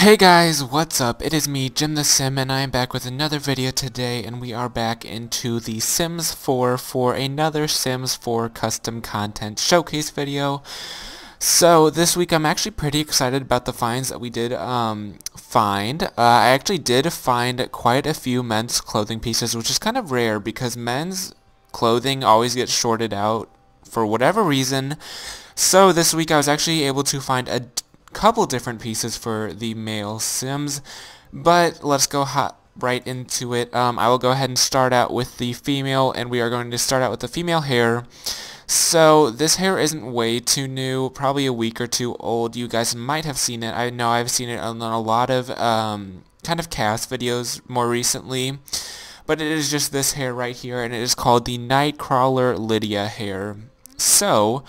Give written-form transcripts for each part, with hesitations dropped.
Hey guys, what's up? It is me, Jim the Sim, and I am back with another video today, and we are back into the Sims 4 for another Sims 4 custom content showcase video. So this week I'm actually pretty excited about the finds that we did find. I actually did find quite a few men's clothing pieces, which is kind of rare because men's clothing always gets shorted out for whatever reason. So this week I was actually able to find a couple different pieces for the male Sims, but let's go right into it. I will go ahead and start out with the female, and we are going to start out with the female hair. So this hair isn't way too new, probably a week or two old. You guys might have seen it. I know I've seen it on a lot of kind of cast videos more recently, but it is just this hair right here, and it is called the Nightcrawler Lydia hair. So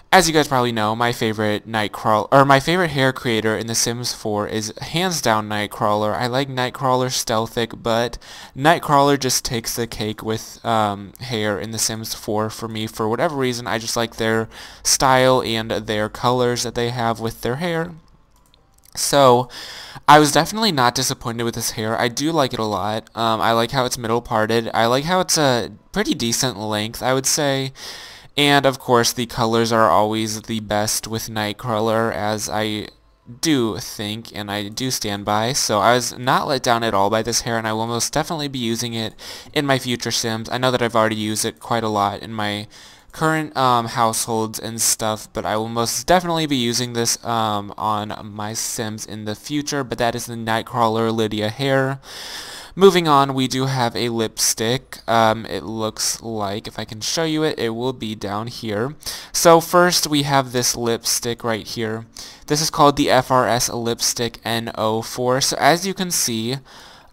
as you guys probably know, my favorite hair creator in The Sims 4 is hands down Nightcrawler. I like Nightcrawler Stealthic, but Nightcrawler just takes the cake with hair in The Sims 4 for me. For whatever reason, I just like their style and their colors that they have with their hair. So, I was definitely not disappointed with this hair. I do like it a lot. I like how it's middle parted. I like how it's a pretty decent length, I would say. And of course the colors are always the best with Nightcrawler, as I do think and I do stand by. So I was not let down at all by this hair, and I will most definitely be using it in my future Sims. I know that I've already used it quite a lot in my current households and stuff, but I will most definitely be using this on my Sims in the future. But that is the Nightcrawler Lydia hair. Moving on, we do have a lipstick. It looks like, if I can show you it, it will be down here. So first we have this lipstick right here. This is called the FRS Lipstick NO4. So as you can see,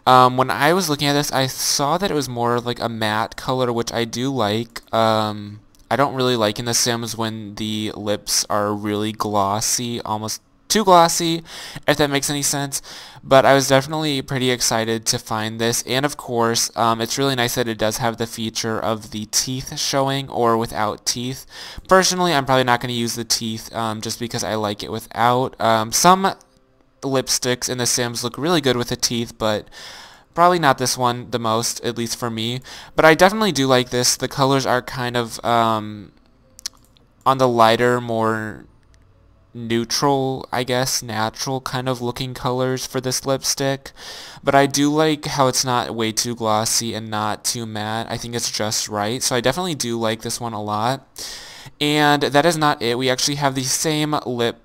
when I was looking at this, I saw that it was more like a matte color, which I do like. I don't really like in The Sims when the lips are really glossy, almost too glossy, if that makes any sense. But I was definitely pretty excited to find this, and of course it's really nice that it does have the feature of the teeth showing, or without teeth. Personally, I'm probably not going to use the teeth just because I like it without. Some lipsticks in The Sims look really good with the teeth, but probably not this one the most, at least for me. But I definitely do like this. The colors are kind of on the lighter, more neutral, I guess, natural kind of looking colors for this lipstick. But I do like how it's not way too glossy and not too matte. I think it's just right. So I definitely do like this one a lot. And that is not it. We actually have the same lip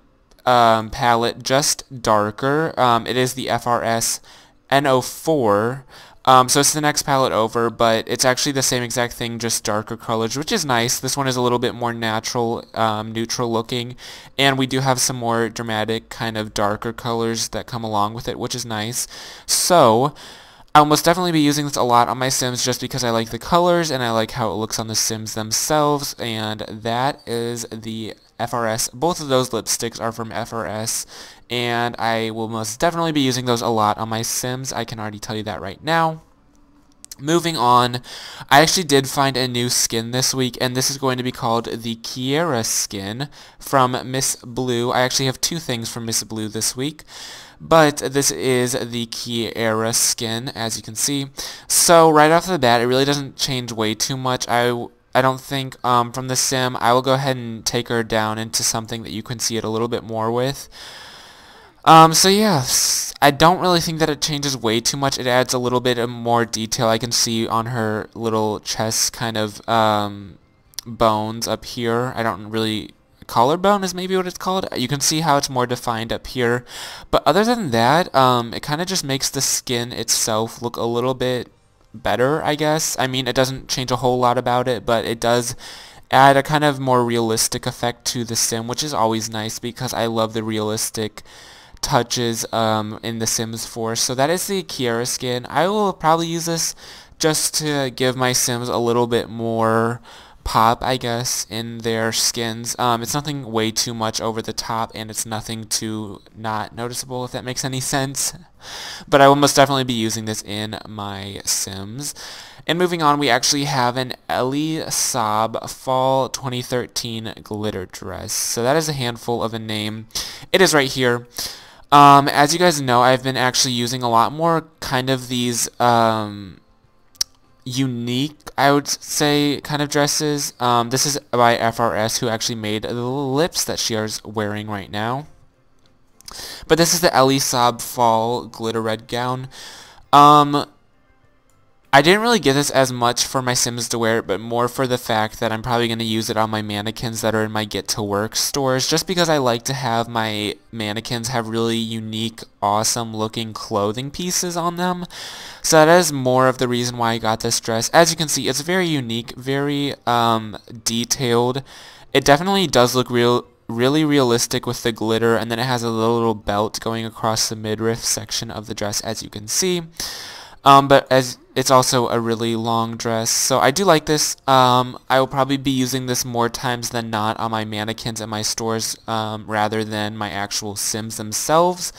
palette, just darker. It is the FRS NO4. So it's the next palette over, but it's actually the same exact thing, just darker colors, which is nice. This one is a little bit more natural, neutral looking, and we do have some more dramatic kind of darker colors that come along with it, which is nice. So I'll most definitely be using this a lot on my Sims just because I like the colors and I like how it looks on the Sims themselves, and that is the FRS. Both of those lipsticks are from FRS, and I will most definitely be using those a lot on my Sims. I can already tell you that right now. Moving on, I actually did find a new skin this week, and this is going to be called the Kiera skin from Miss Blue. I actually have two things from Miss Blue this week, but this is the Kiera skin, as you can see. So right off the bat, it really doesn't change way too much. I don't think from the Sim. I will go ahead and take her down into something that you can see it a little bit more with. So yeah, I don't really think that it changes way too much. It adds a little bit of more detail. I can see on her little chest kind of bones up here. I don't really... collarbone is maybe what it's called. You can see how it's more defined up here. But other than that, it kind of just makes the skin itself look a little bit better, I guess. I mean, it doesn't change a whole lot about it, but it does add a kind of more realistic effect to the Sim, which is always nice because I love the realistic touches in The Sims 4. So that is the Kiera skin. I will probably use this just to give my Sims a little bit more pop, I guess, in their skins. It's nothing way too much over the top, and it's nothing too not noticeable, if that makes any sense. But I will most definitely be using this in my Sims. And moving on, we actually have an Ellie Saab Fall 2013 glitter dress. So that is a handful of a name. It is right here. As you guys know, I've been actually using a lot more kind of these unique, I would say, kind of dresses. This is by FRS, who actually made the lips that she is wearing right now. But this is the Elie Saab Fall Glitter Red Gown. I didn't really get this as much for my Sims to wear it, but more for the fact that I'm probably going to use it on my mannequins that are in my Get to Work stores, just because I like to have my mannequins have really unique, awesome looking clothing pieces on them. So that is more of the reason why I got this dress. As you can see, it's very unique, very detailed. It definitely does look really realistic with the glitter, and then it has a little belt going across the midriff section of the dress, as you can see. But as it's also a really long dress, so I do like this. I will probably be using this more times than not on my mannequins in my stores rather than my actual Sims themselves.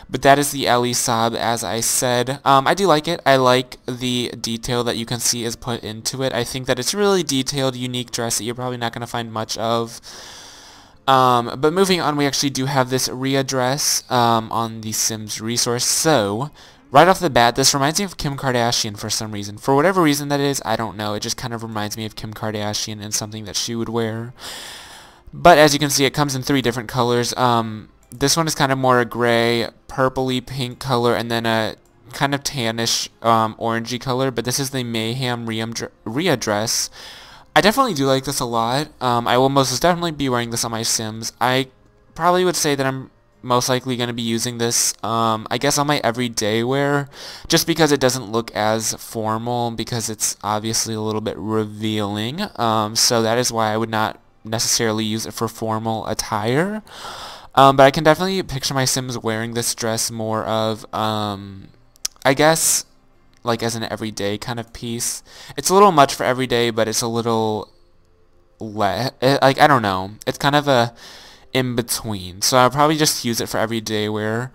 But that is the Elie Saab, as I said. I do like it. I like the detail that you can see is put into it. I think that it's a really detailed, unique dress that you're probably not going to find much of. But moving on, we actually do have this Rhea dress on the Sims resource. So right off the bat, this reminds me of Kim Kardashian for some reason. For whatever reason that is, I don't know. It just kind of reminds me of Kim Kardashian and something that she would wear. But as you can see, it comes in 3 different colors. This one is kind of more a gray, purpley pink color, and then a kind of tannish, orangey color. But this is the Mayhem Rhea dress. I definitely do like this a lot. I will most definitely be wearing this on my Sims. I probably would say that I'm most likely going to be using this, I guess, on my everyday wear, just because it doesn't look as formal, because it's obviously a little bit revealing. So that is why I would not necessarily use it for formal attire. But I can definitely picture my Sims wearing this dress more of, I guess, like as an everyday kind of piece. It's a little much for everyday, but it's a little like, I don't know. It's kind of a in between. So I'll probably just use it for everyday wear.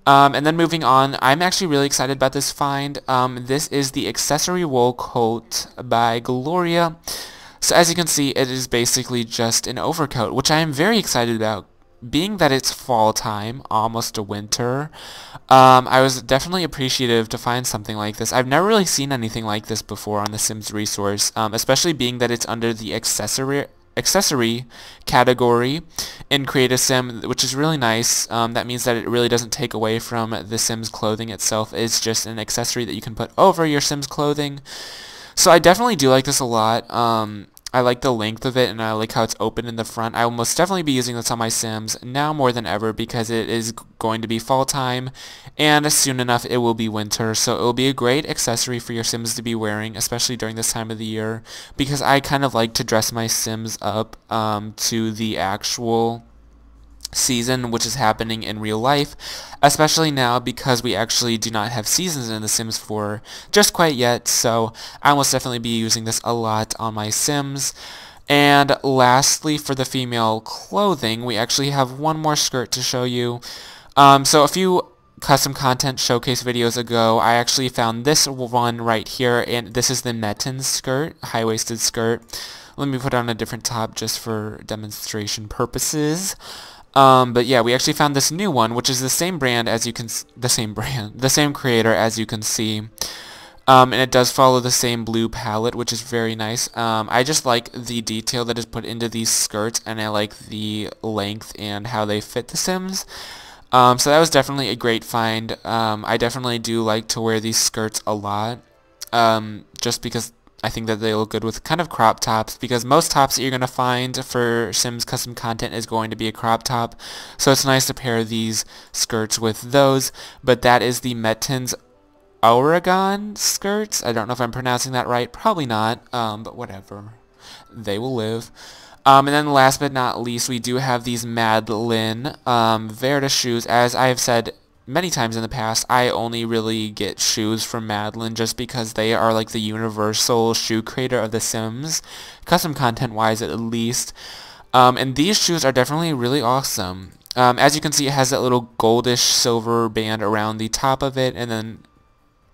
And then moving on, I'm actually really excited about this find. This is the Accessory Wool Coat by Gloria. So as you can see, it is basically just an overcoat, which I am very excited about. Being that it's fall time, almost to winter, I was definitely appreciative to find something like this. I've never really seen anything like this before on the Sims resource, especially being that it's under the accessory category in Create a Sim, which is really nice. That means that it really doesn't take away from the Sims clothing itself. It's just an accessory that you can put over your Sims clothing. So I definitely do like this a lot. I like the length of it, and I like how it's open in the front. I will most definitely be using this on my Sims now more than ever, because it is going to be fall time, and soon enough it will be winter, so it will be a great accessory for your Sims to be wearing, especially during this time of the year, because I kind of like to dress my Sims up to the actual season, which is happening in real life, especially now because we actually do not have seasons in The Sims 4 just quite yet, so I will definitely be using this a lot on my Sims. And lastly, for the female clothing, we actually have one more skirt to show you. So a few custom content showcase videos ago, I actually found this one right here, and this is the Metten skirt, high-waisted skirt. Let me put on a different top just for demonstration purposes. But yeah, we actually found this new one, which is the same brand as you can, the same creator as you can see. And it does follow the same blue palette, which is very nice. I just like the detail that is put into these skirts, and I like the length and how they fit the Sims. So that was definitely a great find. I definitely do like to wear these skirts a lot, just because I think that they look good with kind of crop tops, because most tops that you're going to find for Sims custom content is going to be a crop top, so it's nice to pair these skirts with those. But that is the Metten's Oregon skirts. I don't know if I'm pronouncing that right, probably not, but whatever, they will live. And then last but not least, we do have these Madeline Verda shoes. As I have said many times in the past, I only really get shoes from Madeline just because they are like the universal shoe creator of The Sims, custom content wise at least. And these shoes are definitely really awesome. As you can see, it has that little goldish silver band around the top of it, and then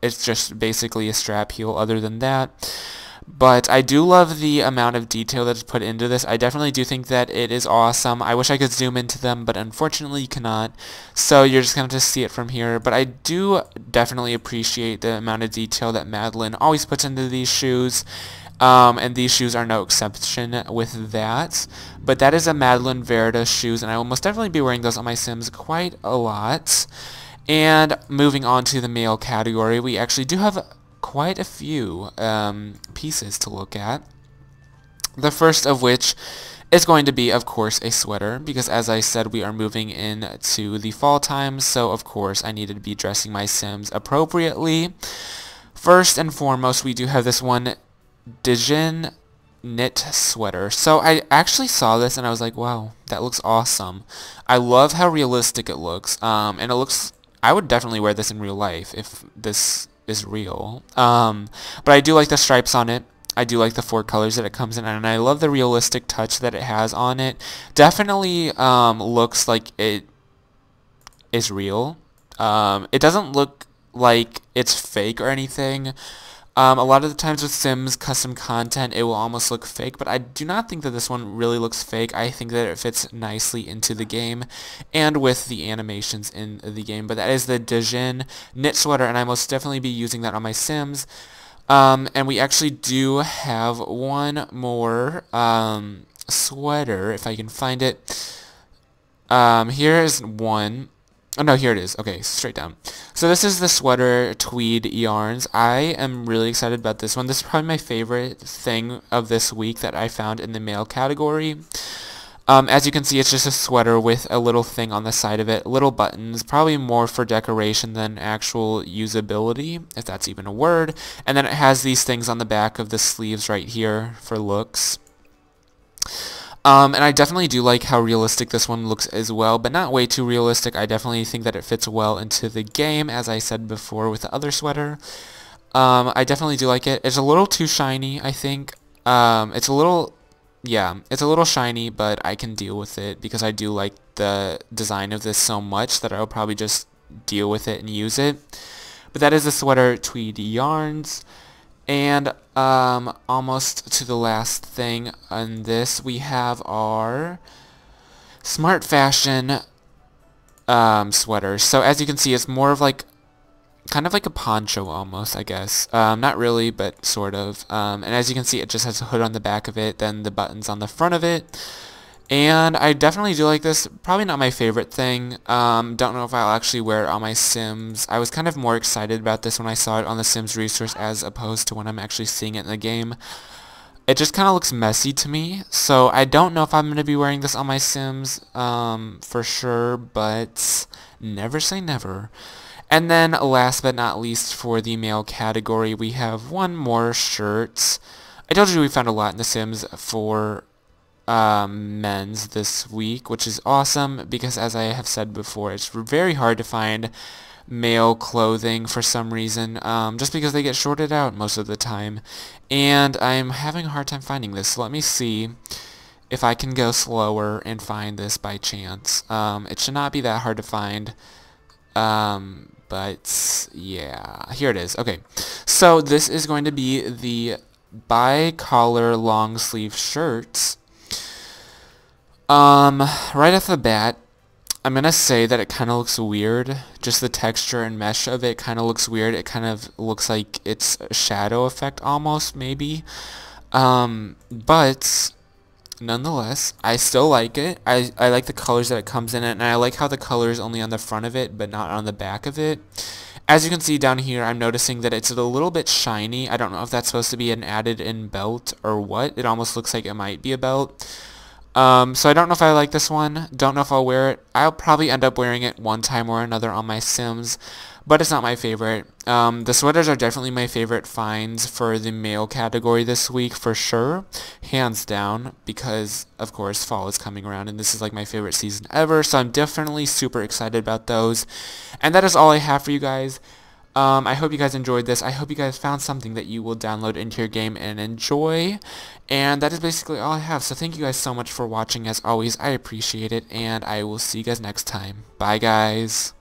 it's just basically a strap heel other than that. But I do love the amount of detail that's put into this. I definitely do think that it is awesome. I wish I could zoom into them, but unfortunately you cannot. So you're just going to see it from here. But I do definitely appreciate the amount of detail that Madeline always puts into these shoes. And these shoes are no exception with that. But that is a Madeline Verda shoes, and I will most definitely be wearing those on my Sims quite a lot. And moving on to the male category, we actually do have quite a few pieces to look at. The first of which is going to be, of course, a sweater, because as I said, we are moving into the fall time, so of course I needed to be dressing my Sims appropriately. First and foremost, we do have this one Dijon knit sweater. So I actually saw this and I was like, wow, that looks awesome. I love how realistic it looks, and it looks, I would definitely wear this in real life if this is real. But I do like the stripes on it. I do like the 4 colors that it comes in, and I love the realistic touch that it has on it. Definitely looks like it is real. It doesn't look like it's fake or anything. A lot of the times with Sims custom content, it will almost look fake, but I do not think that this one really looks fake. I think that it fits nicely into the game and with the animations in the game. But that is the Dijon knit sweater, and I most definitely be using that on my Sims. And we actually do have one more sweater, if I can find it. Here is one. Oh no, here it is. Okay, straight down. So this is the sweater tweed yarns. I am really excited about this one. This is probably my favorite thing of this week that I found in the male category. As you can see, it's just a sweater with a little thing on the side of it, little buttons, probably more for decoration than actual usability, if that's even a word. And then it has these things on the back of the sleeves right here for looks. And I definitely do like how realistic this one looks as well, but not way too realistic. I definitely think that it fits well into the game, as I said before with the other sweater. I definitely do like it. It's a little too shiny, I think. It's a little shiny, but I can deal with it because I do like the design of this so much that I'll probably just deal with it and use it. But that is the sweater tweed yarns. And almost to the last thing on this, we have our Smart Fashion sweaters. So as you can see, it's more of like, kind of like a poncho almost, I guess. Not really, but sort of. And as you can see, it just has a hood on the back of it, then the buttons on the front of it. And I definitely do like this. Probably not my favorite thing. Don't know if I'll actually wear it on my Sims. I was kind of more excited about this when I saw it on the Sims resource as opposed to when I'm actually seeing it in the game. It just kind of looks messy to me. So I don't know if I'm going to be wearing this on my Sims for sure, but never say never. And then last but not least for the male category, we have one more shirt. I told you we found a lot in the Sims for men's this week, which is awesome because, as I have said before, it's very hard to find male clothing for some reason, just because they get shorted out most of the time, and I'm having a hard time finding this. So let me see if I can go slower and find this by chance. It should not be that hard to find, but yeah, here it is. Okay, so this is going to be the bi-collar long sleeve shirts. Right off the bat, I'm gonna say that it kind of looks weird. Just the texture and mesh of it kind of looks weird. It kind of looks like it's a shadow effect almost, maybe. But nonetheless, I still like it. I like the colors that it comes in, and I like how the color is only on the front of it, but not on the back of it. As you can see down here, I'm noticing that it's a little bit shiny. I don't know if that's supposed to be an added-in belt or what. It almost looks like it might be a belt. So I don't know if I like this one. Don't know if I'll wear it. I'll probably end up wearing it one time or another on my Sims, but it's not my favorite. The sweaters are definitely my favorite finds for the male category this week for sure, hands down, because of course fall is coming around and this is like my favorite season ever, so I'm definitely super excited about those. And that is all I have for you guys. I hope you guys enjoyed this. I hope you guys found something that you will download into your game and enjoy. And that is basically all I have. So thank you guys so much for watching. As always, I appreciate it. And I will see you guys next time. Bye, guys.